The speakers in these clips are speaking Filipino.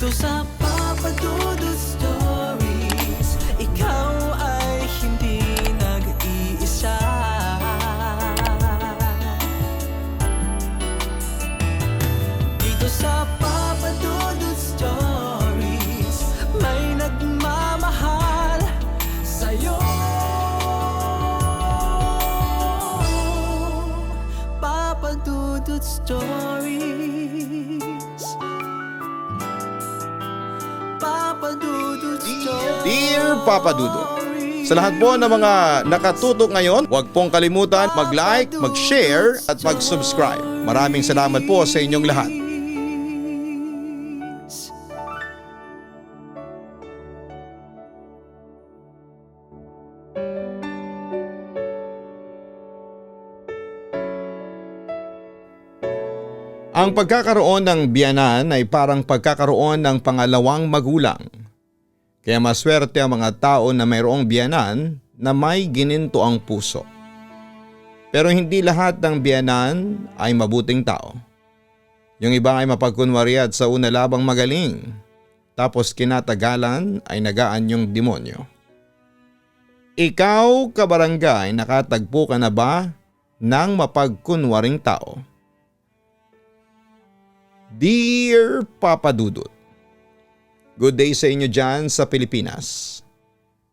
sa Papa Dudut Stories, ikaw ay hindi nag-iisa. Dito sa Papa Dudut Stories, may nagmamahal sa'yo. Papa Dudut Stories, Papa Dudut Stories. Dear Papa Dudut, sa lahat po ng mga nakatutok ngayon, huwag pong kalimutan mag-like, mag-share at mag-subscribe. Maraming salamat po sa inyong lahat. Ang pagkakaroon ng biyanan ay parang pagkakaroon ng pangalawang magulang. Kaya maswerte ang mga tao na mayroong biyanan na may gininto ang puso. Pero hindi lahat ng biyanan ay mabuting tao. Yung iba ay mapagkunwari at sa una labang magaling, tapos kinatagalan ay nagaan yung demonyo. Ikaw, kabarangay, nakatagpo ka na ba ng mapagkunwaring tao? Dear Papa Dudut, good day sa inyo dyan sa Pilipinas.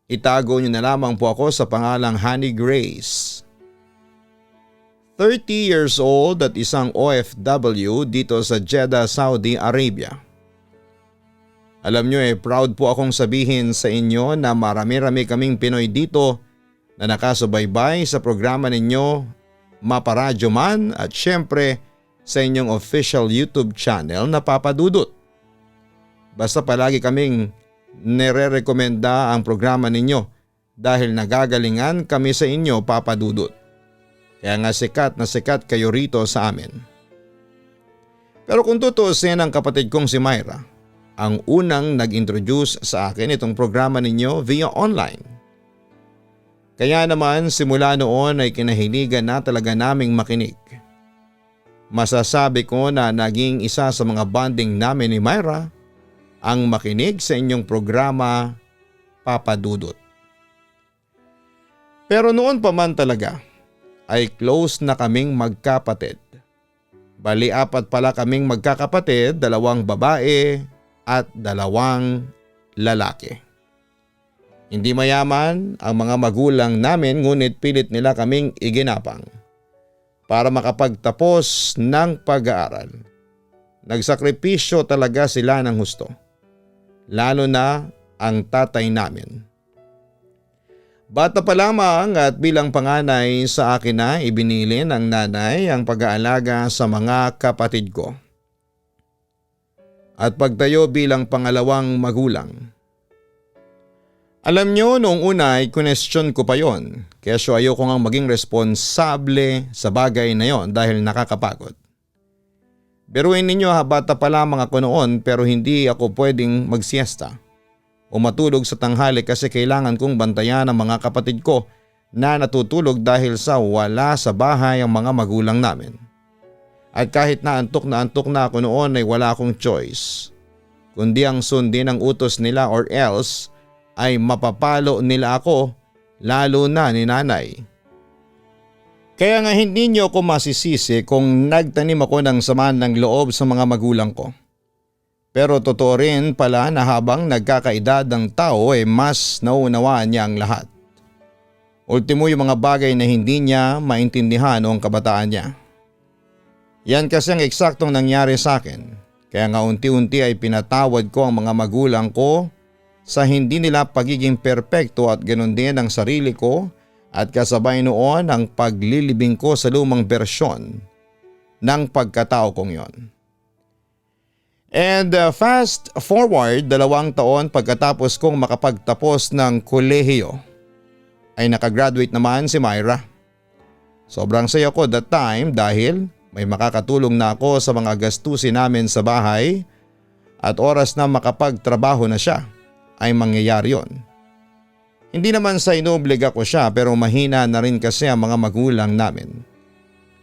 Itago nyo na lamang po ako sa pangalang Honey Grace. 30 years old at isang OFW dito sa Jeddah, Saudi Arabia. Alam nyo proud po akong sabihin sa inyo na marami-rami kaming Pinoy dito na nakasubaybay sa programa ninyo, Maparadyo Man, at syempre sa inyong official YouTube channel na Papa Dudut. Basta palagi kaming nire-rekomenda ang programa ninyo dahil nagagalingan kami sa inyo, Papa Dudut. Kaya nga sikat na sikat kayo rito sa amin. Pero kung tutuusin, ang kapatid kong si Myra ang unang nag-introduce sa akin itong programa ninyo via online. Kaya naman simula noon ay kinahiligan na talaga naming makinig. Masasabi ko na naging isa sa mga bonding namin ni Myra ang makinig sa inyong programa, Papa Dudut. Pero noon pa man talaga ay close na kaming magkapatid. Bali 4 pala kaming magkakapatid, 2 babae at 2 lalaki. Hindi mayaman ang mga magulang namin ngunit pilit nila kaming iginapang para makapagtapos ng pag-aaral. Nagsakripisyo talaga sila ng husto, lalo na ang tatay namin. Bata pa lamang at bilang panganay sa akin na ibinili ng nanay ang pag-aalaga sa mga kapatid ko. At pagtayo bilang pangalawang magulang. Alam nyo, noong una ay question ko pa yon, kaya ayoko ngang maging responsable sa bagay na yon dahil nakakapagod. Biruin ninyo bata pa lamang ako noon pero hindi ako pwedeng magsiesta o matulog sa tanghali kasi kailangan kong bantayan ang mga kapatid ko na natutulog dahil sa wala sa bahay ang mga magulang namin. At kahit na antok na ako noon ay wala akong choice, kundi ang sundin ang utos nila or else ay mapapalo nila ako, lalo na ni nanay. Kaya nga hindi niyo ako masisisi kung nagtanim ako ng samaan ng loob sa mga magulang ko. Pero totoo rin pala na habang nagkakaedad ang tao mas naunawaan niya ang lahat. Ultimo yung mga bagay na hindi niya maintindihan noong kabataan niya. Yan kasi ang eksaktong nangyari sa akin. Kaya nga unti-unti ay pinatawad ko ang mga magulang ko sa hindi nila pagiging perpekto at ganoon din ang sarili ko at kasabay noon ang paglilibing ko sa lumang bersyon ng pagkatao kong yon. And fast forward 2 taon pagkatapos kong makapagtapos ng kolehiyo ay nakagraduate naman si Myra. Sobrang saya ko that time dahil may makakatulong na ako sa mga gastusin namin sa bahay at oras na makapagtrabaho na siya ay mangyayari yon. Hindi naman sa inobliga ko siya pero mahina na rin kasi ang mga magulang namin.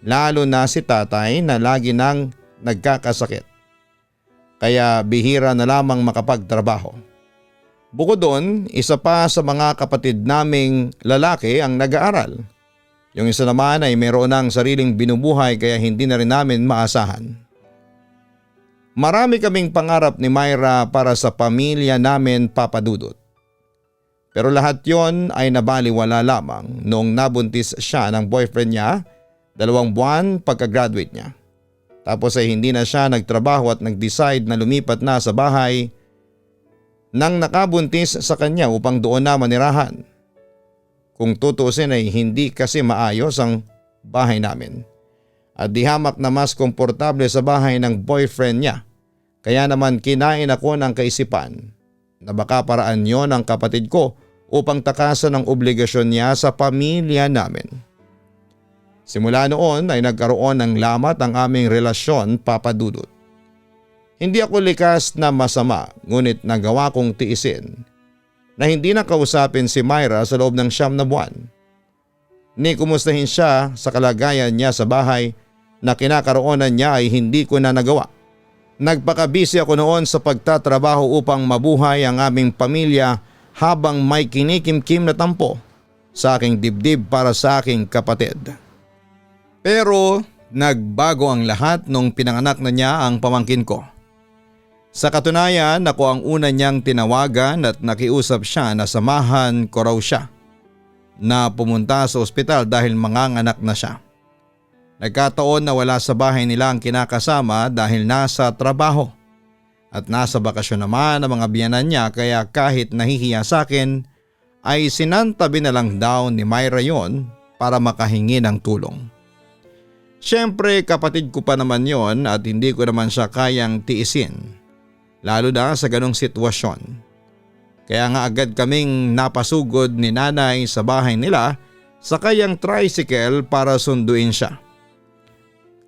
Lalo na si tatay na lagi nang nagkakasakit. kaya bihira na lamang makapagtrabaho. Bukod doon, isa pa sa mga kapatid naming lalaki ang nag-aaral. Yung isa naman ay meron ng sariling binubuhay kaya hindi na rin namin maasahan. Marami kaming pangarap ni Myra para sa pamilya namin, Papa Dudut. Pero lahat yon ay nabaliwala lamang noong nabuntis siya ng boyfriend niya 2 buwan pagka-graduate niya. Tapos ay hindi na siya nagtrabaho at nag-decide na lumipat na sa bahay nang nakabuntis sa kanya upang doon na manirahan. Kung tutuusin ay hindi kasi maayos ang bahay namin. At di hamak na mas komportable sa bahay ng boyfriend niya. Kaya naman kinain ako ng kaisipan na baka paraan yon ng kapatid ko upang takasan ang obligasyon niya sa pamilya namin. Simula noon ay nagkaroon ng lamat ang aming relasyon, Papa Dudut. Hindi ako likas na masama ngunit nagawa kong tiisin na hindi na kausapin si Myra sa loob ng 9 na buwan. Ni kumustahin siya sa kalagayan niya sa bahay na kinakaroonan niya ay hindi ko na nagawa. Nagpakabisi ako noon sa pagtatrabaho upang mabuhay ang aming pamilya habang may kinikimkim na tampo sa aking dibdib para sa aking kapatid. Pero nagbago ang lahat nung pinanganak na niya ang pamangkin ko. Sa katunayan, ako ang una niyang tinawagan at nakiusap siya na samahan ko raw siya na pumunta sa ospital dahil manganganak na siya. Nagkataon na wala sa bahay nila ang kinakasama dahil nasa trabaho at nasa bakasyon naman ang mga biyanan niya kaya kahit nahihiya sa akin ay sinantabi na lang daw ni Myra yon para makahingi ng tulong. Siyempre kapatid ko pa naman yon at hindi ko naman siya kayang tiisin, lalo na sa ganong sitwasyon. Kaya nga agad kaming napasugod ni nanay sa bahay nila sa kayang tricycle para sunduin siya.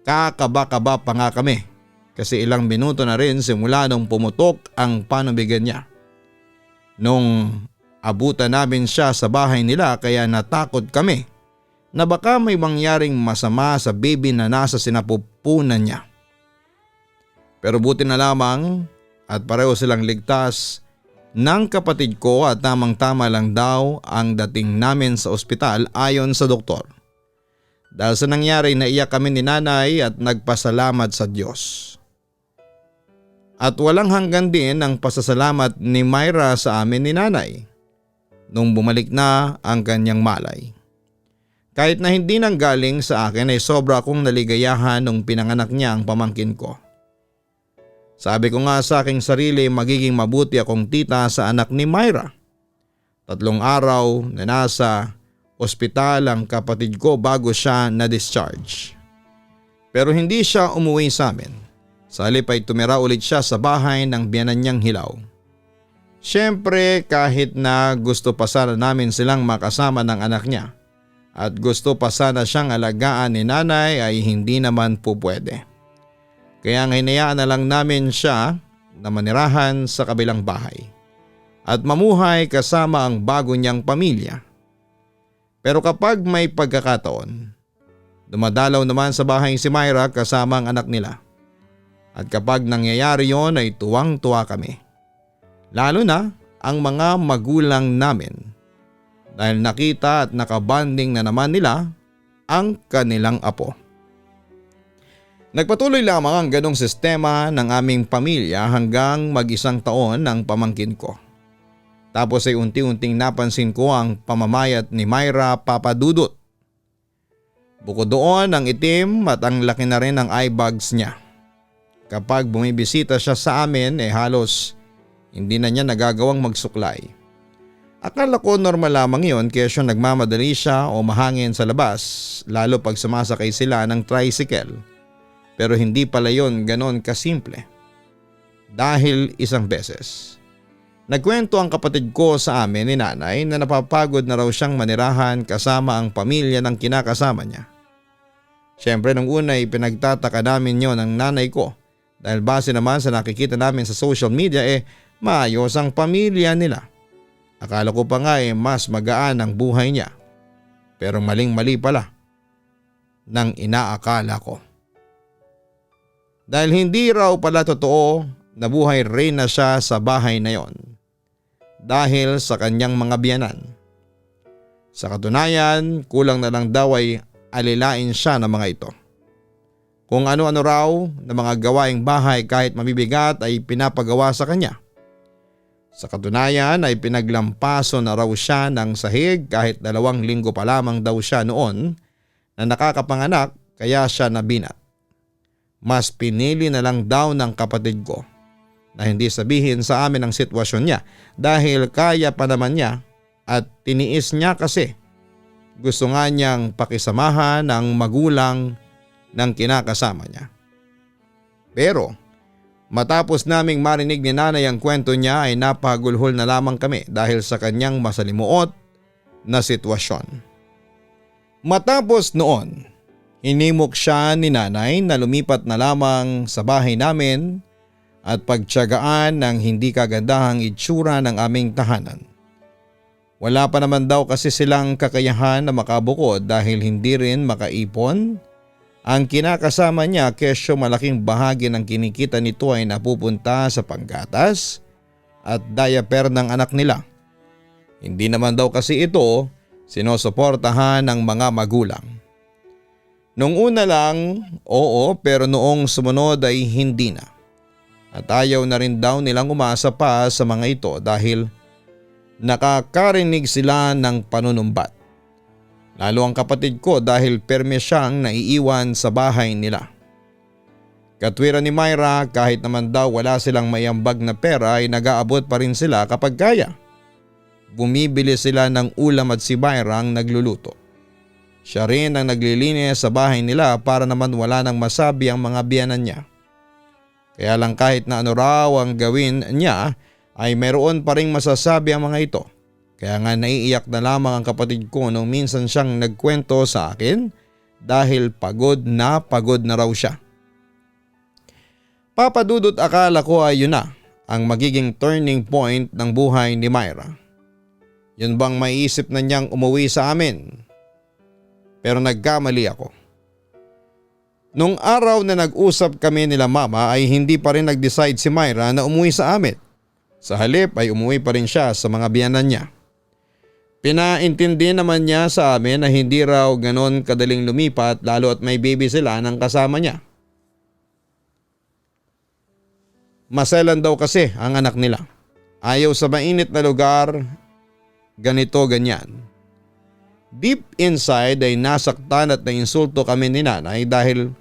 Kakaba-kaba pa nga kami kasi ilang minuto na rin simula nung pumutok ang panubigan niya. Nung abutan namin siya sa bahay nila kaya natakot kami na baka may mangyaring masama sa baby na nasa sinapupunan niya. Pero buti na lamang at pareho silang ligtas ng kapatid ko at tamang-tama lang daw ang dating namin sa ospital ayon sa doktor. Dahil sa nangyari naiyak kami ni nanay at nagpasalamat sa Diyos. At walang hanggan din ang pasasalamat ni Myra sa amin ni nanay nung bumalik na ang kanyang malay. Kahit na hindi nang galing sa akin ay sobra akong naligayahan nung pinanganak niya ang pamangkin ko. Sabi ko nga sa aking sarili magiging mabuti akong tita sa anak ni Myra. 3 araw na nasa ospital ang kapatid ko bago siya na-discharge. Pero hindi siya umuwi sa amin. Sa halip ay tumira ulit siya sa bahay ng biyanan niyang hilaw. Siyempre kahit na gusto pa sana namin silang makasama ng anak niya at gusto pa sana siyang alagaan ni nanay ay hindi naman po pwede. Kaya hinayaan na lang namin siya na manirahan sa kabilang bahay at mamuhay kasama ang bago niyang pamilya. Pero kapag may pagkakataon, dumadalaw naman sa bahay si Myra kasama ang anak nila. At kapag nangyayari yon ay tuwang-tuwa kami. Lalo na ang mga magulang namin dahil nakita at nakabanding na naman nila ang kanilang apo. Nagpatuloy lamang ang ganong sistema ng aming pamilya hanggang mag-1 taon ang pamangkin ko. Tapos ay unti-unting napansin ko ang pamamayat ni Myra, Papa Dudut. Bukod doon ang itim at ang laki na rin ng eye bags niya. Kapag bumibisita siya sa amin halos hindi na niya nagagawang magsuklay. Akala ko normal lamang yon kaya siya nagmamadali siya o mahangin sa labas lalo pag sumasakay sila ng tricycle. Pero hindi pala yon ganon kasimple. Dahil isang beses, nagkwento ang kapatid ko sa amin ni nanay na napapagod na raw siyang manirahan kasama ang pamilya ng kinakasama niya. Siyempre nung una pinagtataka namin yon ng nanay ko. Dahil base naman sa nakikita namin sa social media maayos ang pamilya nila. Akala ko pa nga mas magaan ang buhay niya. Pero maling-mali pala ng inaakala ko. Dahil hindi raw pala totoo nabuhay rin na siya sa bahay na yon dahil sa kanyang mga biyanan. Sa katunayan, kulang na lang daw ay alilain siya ng mga ito. Kung ano-ano raw na mga gawaing bahay kahit mabibigat ay pinapagawa sa kanya. Sa katunayan ay pinaglampaso na raw siya ng sahig kahit 2 linggo pa lamang daw siya noon na nakakapanganak kaya siya nabinat. Mas pinili na lang daw ng kapatid ko na hindi sabihin sa amin ang sitwasyon niya dahil kaya pa naman niya at tiniis niya kasi gusto nga niyang pakisamahan ng magulang ng kinakasama niya. Pero matapos naming marinig ni nanay ang kwento niya ay napagulhol na lamang kami dahil sa kanyang masalimuot na sitwasyon. Matapos noon, hinimok siya ni nanay na lumipat na lamang sa bahay namin at pagtiyagaan ng hindi kagandahang itsura ng aming tahanan. Wala pa naman daw kasi silang kakayahan na makabukod dahil hindi rin makaipon ang kinakasama niya kesyo malaking bahagi ng kinikita nito ay napupunta sa panggatas at diaper ng anak nila. Hindi naman daw kasi ito sinusuportahan ng mga magulang. Nung una lang, oo, pero noong sumunod ay hindi na. At ayaw na rin daw nilang umasa pa sa mga ito dahil nakakarinig sila ng panunumbat. Lalo ang kapatid ko dahil perme siyang naiiwan sa bahay nila. Katwiran ni Myra, kahit naman daw wala silang mayambag na pera ay nag-aabot pa rin sila kapag kaya. Bumibili sila ng ulam at si Myra ang nagluluto. Siya rin ang naglilinis sa bahay nila para naman wala nang masabi ang mga biyanan niya. Kaya lang kahit na ano raw ang gawin niya ay meron pa ring masasabi ang mga ito. Kaya nga naiiyak na lamang ang kapatid ko nung minsan siyang nagkwento sa akin dahil pagod na raw siya. Papadudot, akala ko ay yun na ang magiging turning point ng buhay ni Myra. Yun bang maiisip na niyang umuwi sa amin? Pero nagkamali ako. Nung araw na nag-usap kami nila mama ay hindi pa rin nag-decide si Myra na umuwi sa amin. Sa halip ay umuwi pa rin siya sa mga biyanan niya. Pinaintindi naman niya sa amin na hindi raw ganon kadaling lumipat lalo at may baby sila ng kasama niya. Maselan daw kasi ang anak nila. Ayaw sa mainit na lugar, ganito ganyan. Deep inside ay nasaktan at nainsulto kami ni nanay dahil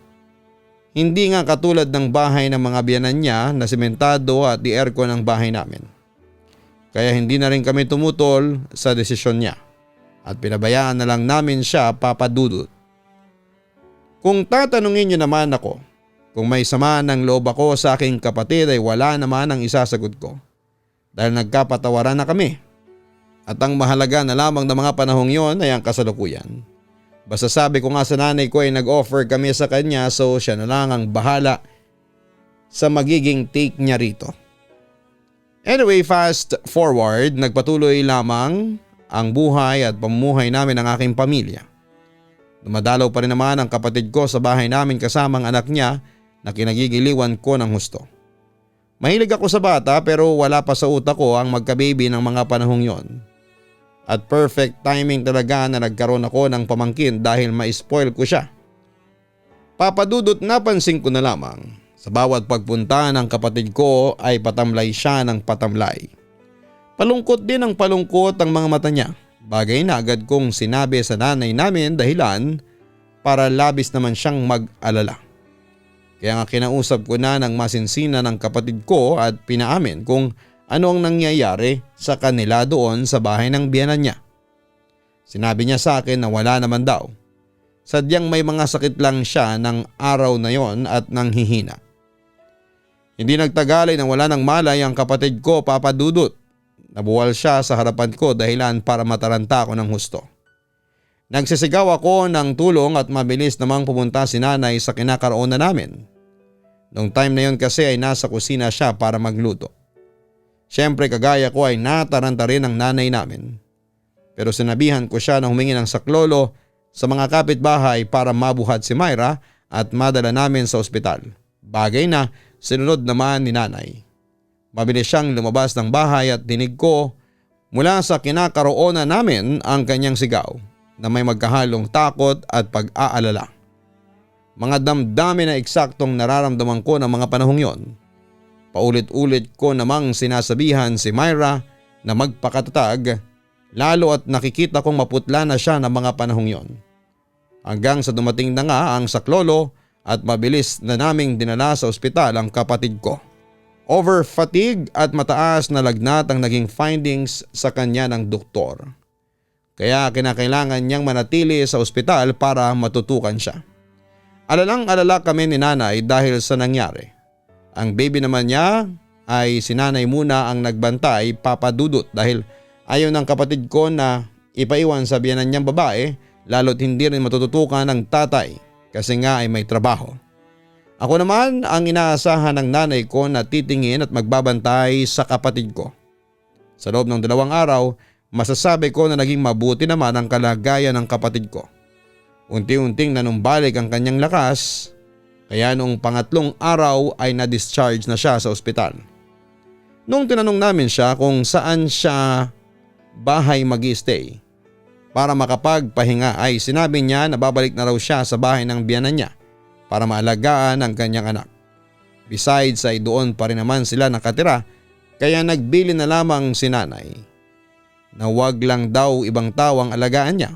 hindi nga katulad ng bahay ng mga biyanan niya na sementado at di-aircon ang bahay namin. Kaya hindi na rin kami tumutol sa desisyon niya at pinabayaan na lang namin siya, papadudot. Kung tatanungin niyo naman ako kung may sama ng loob ako sa aking kapatid ay wala naman ang isasagot ko dahil nagkapatawaran na kami. At ang mahalaga na lamang ng mga panahong yon ay ang kasalukuyan. Basta sabi ko nga sa nanay ko ay nag-offer kami sa kanya so siya na lang ang bahala sa magiging take niya rito. Anyway, fast forward, nagpatuloy lamang ang buhay at pamumuhay namin ng aking pamilya. Dumadalaw pa rin naman ang kapatid ko sa bahay namin kasama ang anak niya na kinagigiliwan ko ng husto. Mahilig ako sa bata pero wala pa sa utak ko ang magka-baby ng mga panahong yon. At perfect timing talaga na nagkaroon ako ng pamangkin dahil ma-spoil ko siya. Papadudot, napansin ko na lamang sa bawat pagpunta ng kapatid ko ay patamlay siya ng patamlay. Palungkot din ang palungkot ang mga mata niya. Bagay na agad kong sinabi sa nanay namin dahilan para labis naman siyang mag-alala. Kaya nga kinausap ko na ng masinsina ng kapatid ko at pinaamin kung ano ang nangyayari sa kanila doon sa bahay ng biyanan niya. Sinabi niya sa akin na wala naman daw. Sadyang may mga sakit lang siya ng araw na yon at nanghihina. Hindi nagtagal ay nawala ng malay ang kapatid ko, papadudot. Nabuwal siya sa harapan ko dahilan para mataranta ako ng husto. Nagsisigaw ako ng tulong at mabilis namang pumunta si nanay sa kinakaroonan namin. Noong time na yon kasi ay nasa kusina siya para magluto. Siyempre kagaya ko ay nataranta rin ang nanay namin. Pero sinabihan ko siya na humingi ng saklolo sa mga kapitbahay para mabuhat si Myra at madala namin sa ospital. Bagay na sinunod naman ni nanay. Mabilis siyang lumabas ng bahay at dinig ko mula sa kinakaroonan namin ang kanyang sigaw na may magkahalong takot at pag-aalala. Mga damdamin na eksaktong nararamdaman ko ng mga panahong yon. Paulit-ulit ko namang sinasabihan si Myra na magpakatatag, lalo at nakikita kong maputla na siya ng mga panahong yon. Hanggang sa dumating na nga ang saklolo at mabilis na naming dinala sa ospital ang kapatid ko. Over fatigue at mataas na lagnat ang naging findings sa kanya ng doktor. Kaya kinakailangan niyang manatili sa ospital para matutukan siya. Alalang-alala kami ni nanay dahil sa nangyari. Ang baby naman niya ay si nanay muna ang nagbantay, Papa Dudut, dahil ayaw ng kapatid ko na ipaiwan sa biyanan niyang babae, lalo't hindi rin matututukan ng tatay kasi nga ay may trabaho. Ako naman ang inaasahan ng nanay ko na titingin at magbabantay sa kapatid ko. Sa loob ng 2 araw, masasabi ko na naging mabuti naman ang kalagayan ng kapatid ko. Unti-unting nanumbalik ang kanyang lakas, kaya noong 3 araw ay na-discharge na siya sa ospital. Nung tinanong namin siya kung saan siya bahay mag-i-stay para makapagpahinga, ay sinabi niya na babalik na raw siya sa bahay ng biyanan niya para maalagaan ang kanyang anak. Besides ay doon pa rin naman sila nakatira, kaya nagbili na lamang si nanay na wag lang daw ibang tao ang alagaan niya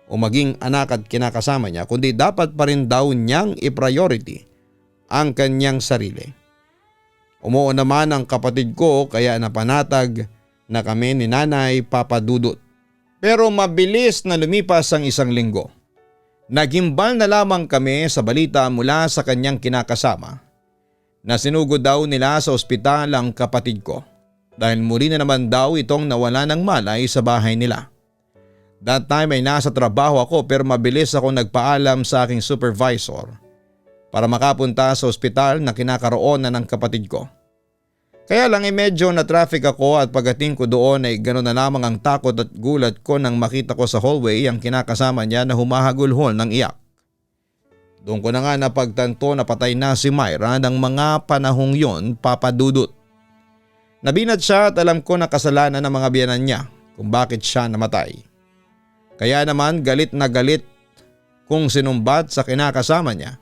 o maging anak at kinakasama niya, kundi dapat pa rin daw niyang i-priority ang kanyang sarili. Umuo naman ang kapatid ko kaya napanatag na kami ni nanay, Papa Dudut. Pero mabilis na lumipas ang 1 linggo. Nagimbal na lamang kami sa balita mula sa kanyang kinakasama na sinugod daw nila sa ospital ang kapatid ko dahil muli na naman daw itong nawala ng malay sa bahay nila. That time ay nasa trabaho ako pero mabilis ako nagpaalam sa aking supervisor para makapunta sa ospital na kinakaroonan ng kapatid ko. Kaya lang ay medyo na traffic ako at pagdating ko doon ay gano'n na lamang ang takot at gulat ko nang makita ko sa hallway ang kinakasama niya na humahagulhol ng iyak. Doon ko na nga napagtanto na patay na si Myra ng mga panahong yon, Papa Dudut. Nabinat siya at alam ko na kasalanan ng mga biyanan niya kung bakit siya namatay. Kaya naman galit na galit kung sinumbat sa kinakasama niya.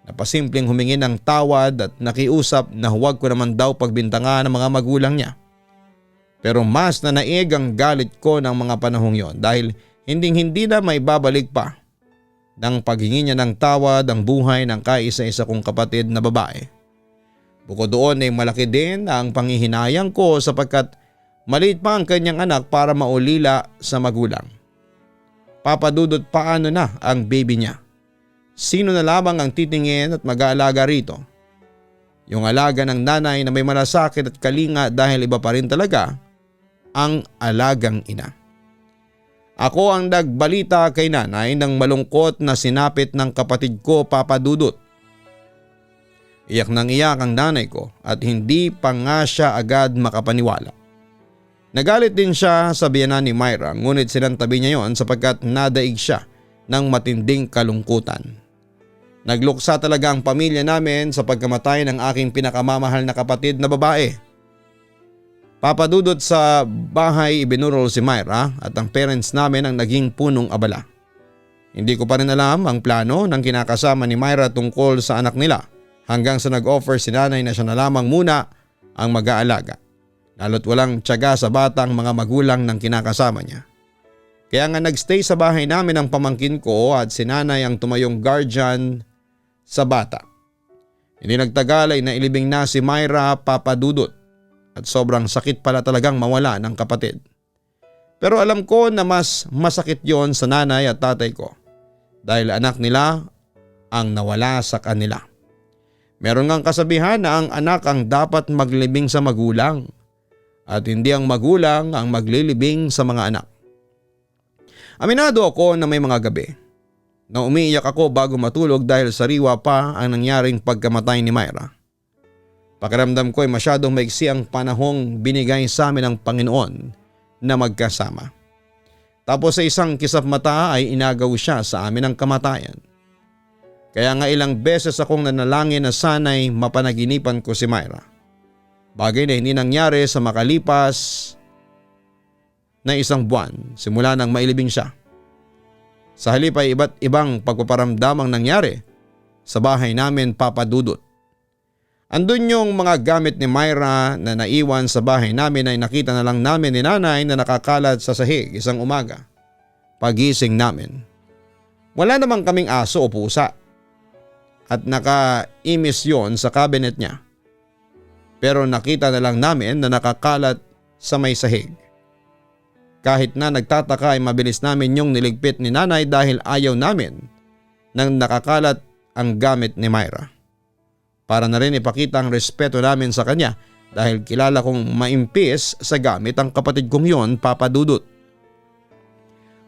Napasimpleng humingi ng tawad at nakiusap na huwag ko naman daw pagbintangan ng mga magulang niya. Pero mas na naig ang galit ko ng mga panahong yon dahil hindi na may babalik pa ng paghingi niya ng tawad ang buhay ng kaisa-isa kong kapatid na babae. Bukod doon ay malaki din ang panghihinayang ko sapagkat maliit pa ang kanyang anak para maulila sa magulang. Papa Dudut, paano na ang baby niya? Sino na lamang ang titingin at mag-aalaga rito? Yung alaga ng nanay na may malasakit at kalinga dahil iba pa rin talaga ang alagang ina. Ako ang nagbalita kay nanay ng malungkot na sinapit ng kapatid ko, Papa Dudut. Iyak nang iyak ang nanay ko at hindi pa nga siya agad makapaniwala. Nagalit din siya sa biyanan ni Myra ngunit sinantabi niya yon sapagkat nadaig siya ng matinding kalungkutan. Nagluksa talaga ang pamilya namin sa pagkamatay ng aking pinakamamahal na kapatid na babae. Papa Dudut, sa bahay ibinurol si Myra at ang parents namin ang naging punong abala. Hindi ko pa rin alam ang plano ng kinakasama ni Myra tungkol sa anak nila hanggang sa nag-offer si nanay na siya na lamang muna ang mag-aalaga. Lalo't walang tiyaga sa bata ang mga magulang ng kinakasama niya. Kaya nga nagstay sa bahay namin ang pamangkin ko at si nanay ang tumayong guardian sa bata. Hindi nagtagal ay nailibing na si Myra, Papa Dudut, at sobrang sakit pala talagang mawala ng kapatid. Pero alam ko na mas masakit yon sa nanay at tatay ko dahil anak nila ang nawala sa kanila. Meron ngang kasabihan na ang anak ang dapat maglibing sa magulang at hindi ang magulang ang maglilibing sa mga anak. Aminado ako na may mga gabi na umiiyak ako bago matulog dahil sariwa pa ang nangyaring pagkamatay ni Myra. Pakiramdam ko ay masyadong maiksi ang panahong binigay sa amin ng Panginoon na magkasama. Tapos sa isang kisap mata ay inagaw siya sa amin ng kamatayan. Kaya nga ilang beses akong nanalangin na sana'y mapanaginipan ko si Myra. Bagay na hindi nangyari sa makalipas na isang buwan simula nang mailibing siya. Sa halip ay iba't ibang pagpaparamdam ang nangyari sa bahay namin, Papa Dudut. Andun yung mga gamit ni Myra na naiwan sa bahay namin ay nakita na lang namin ni nanay na nakakalat sa sahig isang umaga. Pagising namin, wala namang kaming aso o pusa at naka-imis yon sa cabinet niya. Pero nakita na lang namin na nakakalat sa may sahig. Kahit na nagtataka ay mabilis namin yung niligpit ni nanay dahil ayaw namin nang nakakalat ang gamit ni Myra. Para na rin ipakita ang respeto namin sa kanya dahil kilala kong maimpis sa gamit ang kapatid kong yon, Papa Dudut.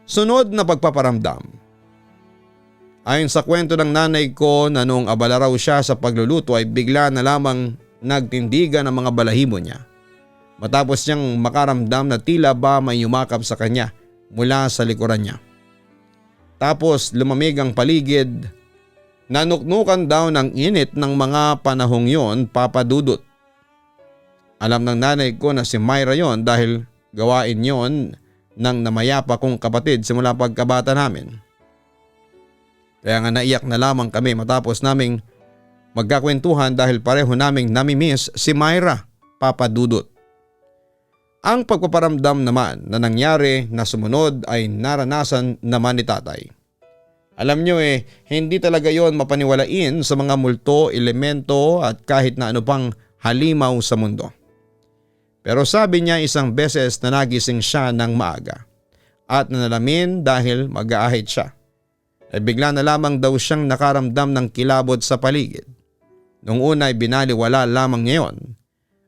Sunod na pagpaparamdam. Ayon sa kwento ng nanay ko na noong abala raw siya sa pagluluto ay bigla na lamang nagtindigan ang mga balahibo niya. Matapos niyang makaramdam na tila ba may yumakap sa kanya mula sa likuran niya. Tapos lumamig ang paligid. Nanuknukan daw ng init ng mga panahong yon, Papa Dudut. Alam ng nanay ko na si Myra yon dahil gawain yon ng namayapa kong kapatid simula pagkabata namin. Kaya nga naiyak na lamang kami matapos naming magkakwentuhan dahil pareho naming namimiss si Myra, Papa Dudut. Ang pagpaparamdam naman na nangyari na sumunod ay naranasan naman ni tatay. Alam nyo hindi talaga yon mapaniwalain sa mga multo, elemento at kahit na ano pang halimaw sa mundo. Pero sabi niya isang beses na nagising siya ng maaga at nanalamin dahil mag-aahit siya. Ay bigla na lamang daw siyang nakaramdam ng kilabot sa paligid. Nung una ay binaliwala lamang ngayon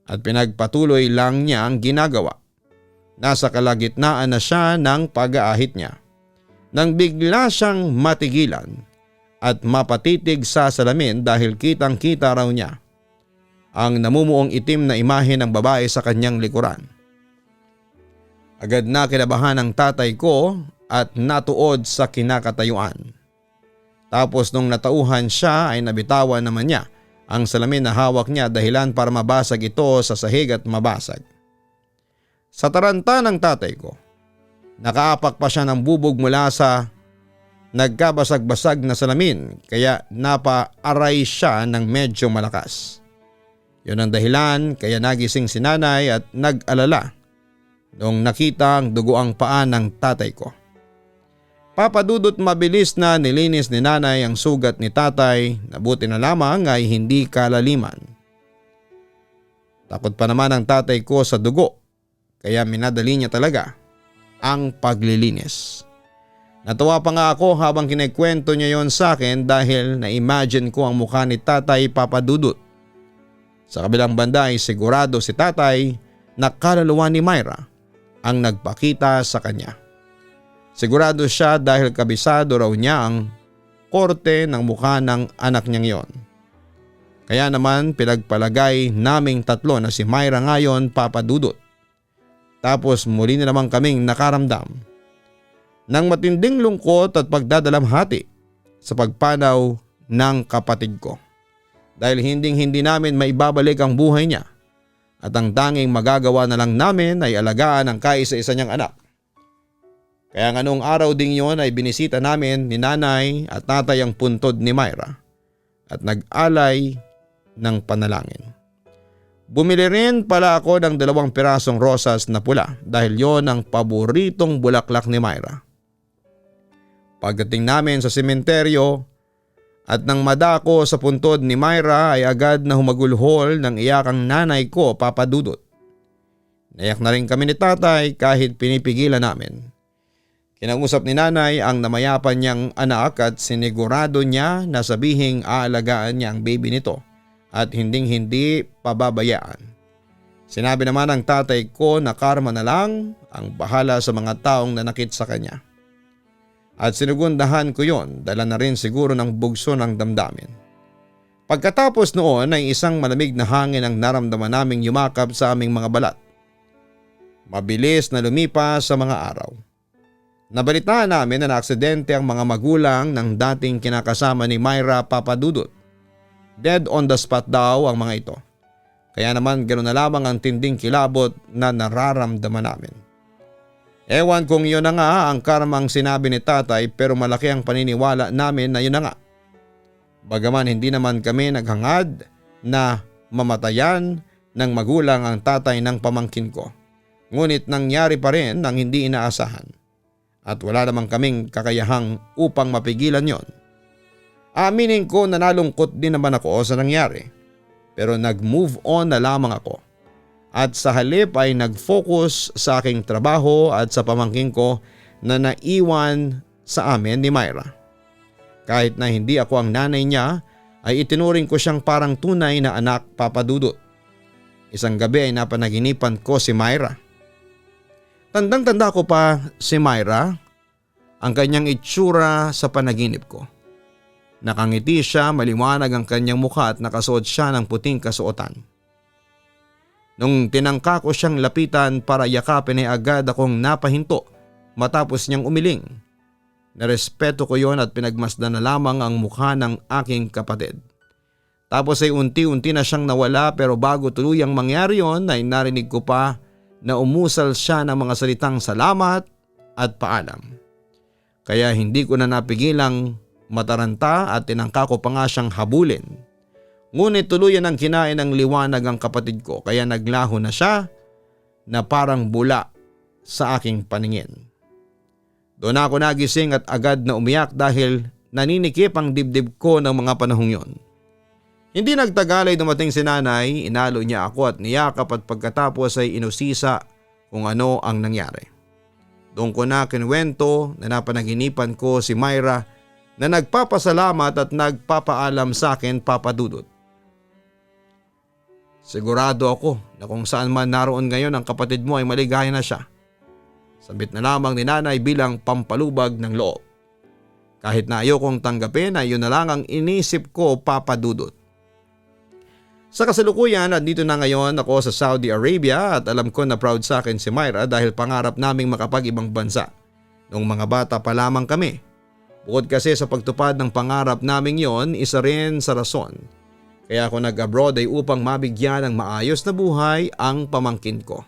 at pinagpatuloy lang niya ang ginagawa. Nasa kalagitnaan na siya ng pag-aahit niya. Nang bigla siyang matigilan at mapatitig sa salamin dahil kitang kita raw niya ang namumuong itim na imahe ng babae sa kanyang likuran. Agad na kinabahan ang tatay ko at natuod sa kinakatayuan. Tapos nung natauhan siya ay nabitawan naman niya ang salamin na hawak niya dahilan para mabasag ito sa sahig at mabasag. Sa taranta ng tatay ko, nakaapak pa siya ng bubog mula sa nagkabasag-basag na salamin kaya napaaray siya ng medyo malakas. Yun ang dahilan kaya nagising si nanay at nag-alala noong nakita ang dugoang paa ng tatay ko. Papa Dudut, mabilis na nilinis ni nanay ang sugat ni tatay na buti na lamang ay hindi kalaliman. Takot pa naman ang tatay ko sa dugo kaya minadali niya talaga ang paglilinis. Natuwa pa nga ako habang kinikwento niya yon sa akin dahil na-imagine ko ang mukha ni tatay, Papa Dudut. Sa kabilang banda ay sigurado si tatay na kaluluwa ni Myra ang nagpakita sa kanya. Sigurado siya dahil kabisado raw niya ang korte ng mukha ng anak niyang yon. Kaya naman pinagpalagay naming tatlo na si Myra ngayon, Papa Dudut. Tapos muli na naman kaming nakaramdam ng matinding lungkot at pagdadalamhati sa pagpanaw ng kapatid ko. Dahil hindi namin maibabalik ang buhay niya at ang tanging magagawa na lang namin ay alagaan ang kaisa-isa niyang anak. Kaya nga noong araw ding yon ay binisita namin ni nanay at tatay ang puntod ni Myra at nag-alay ng panalangin. Bumili rin pala ako ng 2 pirasong rosas na pula dahil yon ang paboritong bulaklak ni Myra. Pagdating namin sa sementeryo at nang madako sa puntod ni Myra ay agad na humagulhol ng iyak ang nanay ko, Papa Dudut. Naiyak na rin kami ni tatay kahit pinipigilan namin. Kinausap ni nanay ang namayapan niyang anak at sinigurado niya na sabihing aalagaan niya ang baby nito at hinding-hindi pababayaan. Sinabi naman ng tatay ko na karma na lang ang bahala sa mga taong nanakit sa kanya. At sinugundahan ko yon, dala na rin siguro ng bugso ng damdamin. Pagkatapos noon ay isang malamig na hangin ang naramdaman naming yumakap sa aming mga balat. Mabilis na lumipas sa mga araw. Nabalitaan namin na naaksidente ang mga magulang ng dating kinakasama ni Myra, Papa Dudut. Dead on the spot daw ang mga ito. Kaya naman ganoon na lamang ang tinding kilabot na nararamdaman namin. Ewan kung yun na nga ang karmang sinabi ni tatay, pero malaki ang paniniwala namin na yun na nga. Bagaman hindi naman kami naghangad na mamatayan ng magulang ang tatay ng pamangkin ko. Ngunit nangyari pa rin ng hindi inaasahan. At wala namang kaming kakayahang upang mapigilan yon. Aminin ko na nalungkot din naman ako sa nangyari. Pero nag-move on na lamang ako. At sa halip ay nag-focus sa aking trabaho at sa pamangkin ko na naiwan sa amin ni Myra. Kahit na hindi ako ang nanay niya, ay itinuring ko siyang parang tunay na anak, Papa Dudut. Isang gabi ay napanaginipan ko si Myra. Tandang-tanda ko pa si Myra, ang kanyang itsura sa panaginip ko. Nakangiti siya, maliwanag ang kanyang mukha at nakasuot siya ng puting kasuotan. Nung tinangka ko siyang lapitan para yakapin ay agad akong napahinto matapos niyang umiling. Narespeto ko yon at pinagmasdan na lamang ang mukha ng aking kapatid. Tapos ay unti-unti na siyang nawala, pero bago tuluyang mangyari yon ay narinig ko pa na umusal siya ng mga salitang salamat at paalam. Kaya hindi ko na napigilang mataranta at tinangka ko pa nga siyang habulin. Ngunit tuluyan ang kinain ng liwanag ang kapatid ko, kaya naglaho na siya na parang bula sa aking paningin. Doon ako nagising at agad na umiyak dahil naninikip ang dibdib ko ng mga panahong yon. Hindi nagtagal ay dumating si nanay, inalo niya ako at niyakap at pagkatapos ay inusisa kung ano ang nangyari. Doon ko na kinuwento na napanaginipan ko si Myra na nagpapasalamat at nagpapaalam sa akin, Papa Dudut. Sigurado ako na kung saan man naroon ngayon ang kapatid mo ay maligaya na siya. Sabit na lamang ni nanay bilang pampalubag ng loob. Kahit na ayokong tanggapin ay yun na lang ang inisip ko, Papa Dudut. Sa kasalukuyan, nandito na ngayon ako sa Saudi Arabia at alam ko na proud sa akin si Myra dahil pangarap naming makapag-ibang bansa. Noong mga bata pa lamang kami. Bukod kasi sa pagtupad ng pangarap naming yon, isa rin sa rason. Kaya ako nag-abroad ay upang mabigyan ng maayos na buhay ang pamangkin ko.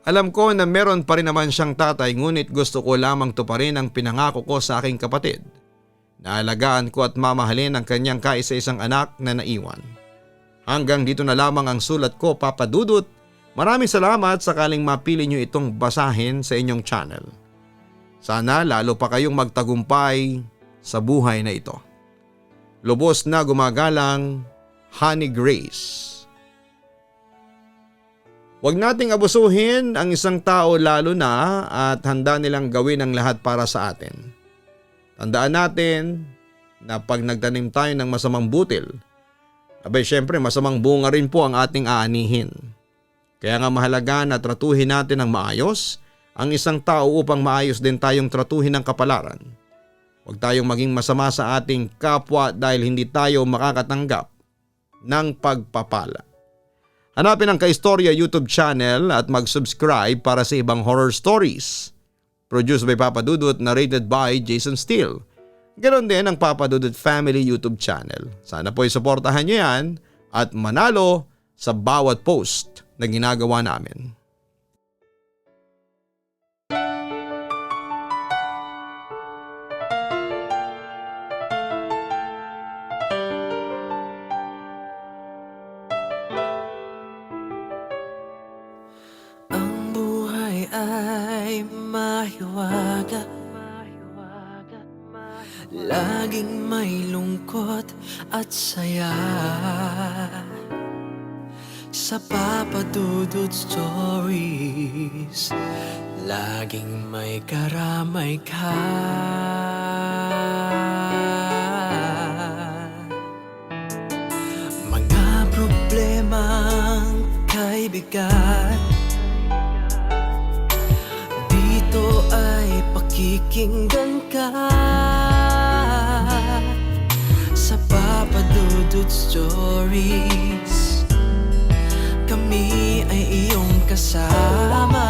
Alam ko na meron pa rin naman siyang tatay, ngunit gusto ko lamang tuparin ang pinangako ko sa aking kapatid. Naalagaan ko at mamahalin ang kanyang kaisa-isang anak na naiwan. Hanggang dito na lamang ang sulat ko, Papa Dudut. Maraming salamat sakaling mapili nyo itong basahin sa inyong channel. Sana lalo pa kayong magtagumpay sa buhay na ito. Lubos na gumagalang, Honey Grace. Huwag nating abusuhin ang isang tao lalo na at handa nilang gawin ang lahat para sa atin. Tandaan natin na pag nagtanim tayo ng masamang butil, abay syempre masamang bunga rin po ang ating aanihin. Kaya nga mahalaga na tratuhin natin ng maayos ang isang tao upang maayos din tayong tratuhin ng kapalaran. Huwag tayong maging masama sa ating kapwa dahil hindi tayo makakatanggap ng pagpapala. Hanapin ang Kaistorya YouTube channel at mag-subscribe para sa ibang horror stories. Produced by Papa Dudut, narrated by Jason Steele. Ganon din ang Papa Dudut Family YouTube channel. Sana po isuportahan nyo yan at manalo sa bawat post na ginagawa namin. Ang buhay ay mahiwaga, laging may lungkot at saya. Sa Papa Dudut Stories, laging may karamay ka. Mga problemang kaibigan, dito ay pakikinggan ka. Sa Papa Dudut Stories, kami ay iyong kasama.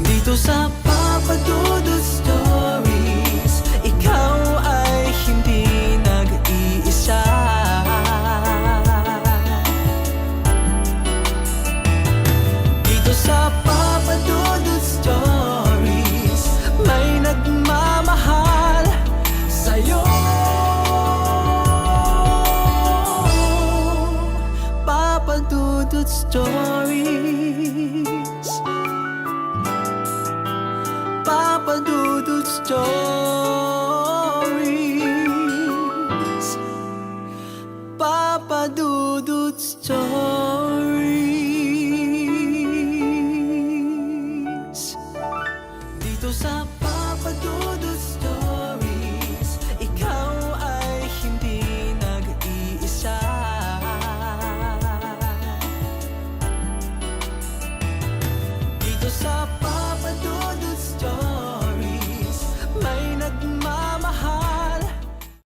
Dito sa Papa Dudut Stories, ikaw ay hindi nag-iisa. Stories.